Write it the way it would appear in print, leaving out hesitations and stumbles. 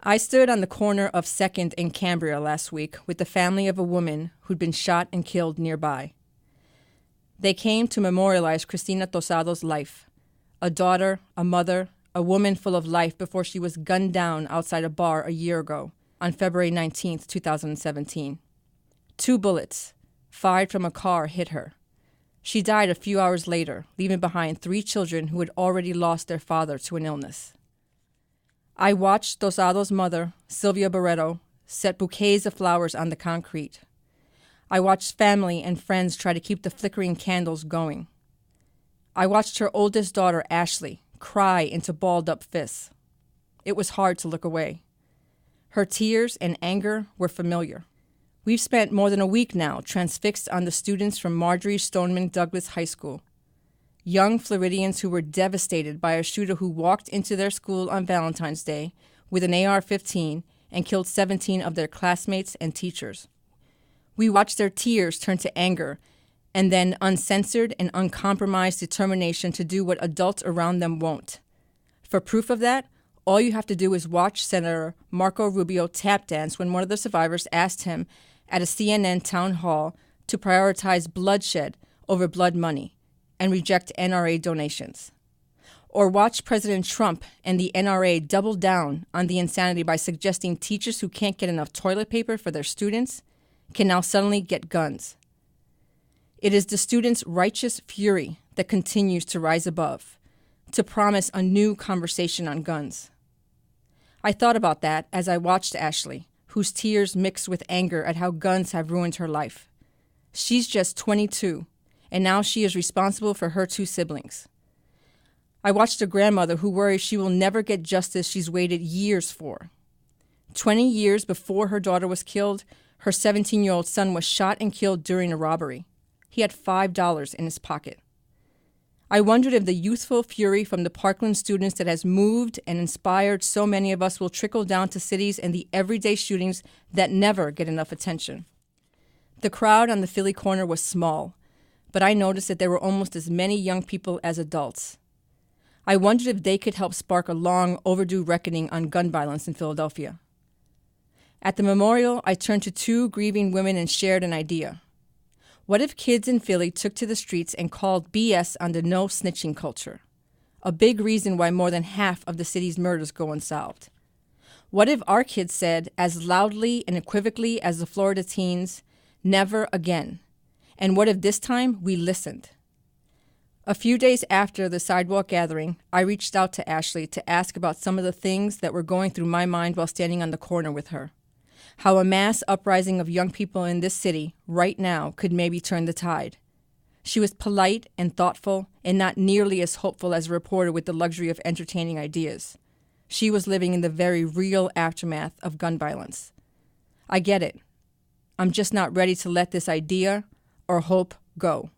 I stood on the corner of 2nd and Cambria last week with the family of a woman who'd been shot and killed nearby. They came to memorialize Cristina Tosado's life, a daughter, a mother, a woman full of life before she was gunned down outside a bar a year ago on February 19, 2017. 2 bullets, fired from a car, hit her. She died a few hours later, leaving behind 3 children who had already lost their father to an illness. I watched Tosado's mother, Sylvia Barreto, set bouquets of flowers on the concrete. I watched family and friends try to keep the flickering candles going. I watched her oldest daughter, Ashley, cry into balled-up fists. It was hard to look away. Her tears and anger were familiar. We've spent more than a week now transfixed on the students from Marjorie Stoneman Douglas High School, young Floridians who were devastated by a shooter who walked into their school on Valentine's Day with an AR-15 and killed 17 of their classmates and teachers. We watched their tears turn to anger and then uncensored and uncompromised determination to do what adults around them won't. For proof of that, all you have to do is watch Senator Marco Rubio tap dance when one of the survivors asked him at a CNN town hall to prioritize bloodshed over blood money and reject NRA donations. Or watch President Trump and the NRA double down on the insanity by suggesting teachers who can't get enough toilet paper for their students can now suddenly get guns. It is the students' righteous fury that continues to rise above, to promise a new conversation on guns. I thought about that as I watched Ashley, whose tears mixed with anger at how guns have ruined her life. She's just 22, and now she is responsible for her 2 siblings. I watched a grandmother who worries she will never get justice she's waited years for. 20 years before her daughter was killed, her 17-year-old son was shot and killed during a robbery. He had $5 in his pocket. I wondered if the youthful fury from the Parkland students that has moved and inspired so many of us will trickle down to cities and the everyday shootings that never get enough attention. The crowd on the Philly corner was small, but I noticed that there were almost as many young people as adults. I wondered if they could help spark a long overdue reckoning on gun violence in Philadelphia. At the memorial, I turned to 2 grieving women and shared an idea. What if kids in Philly took to the streets and called BS on the no snitching culture? A big reason why more than half of the city's murders go unsolved. What if our kids said, as loudly and equivocally as the Florida teens, never again? And what if this time we listened? A few days after the sidewalk gathering, I reached out to Ashley to ask about some of the things that were going through my mind while standing on the corner with her. How a mass uprising of young people in this city right now could maybe turn the tide. She was polite and thoughtful and not nearly as hopeful as a reporter with the luxury of entertaining ideas. She was living in the very real aftermath of gun violence. I get it. I'm just not ready to let this idea or hope go.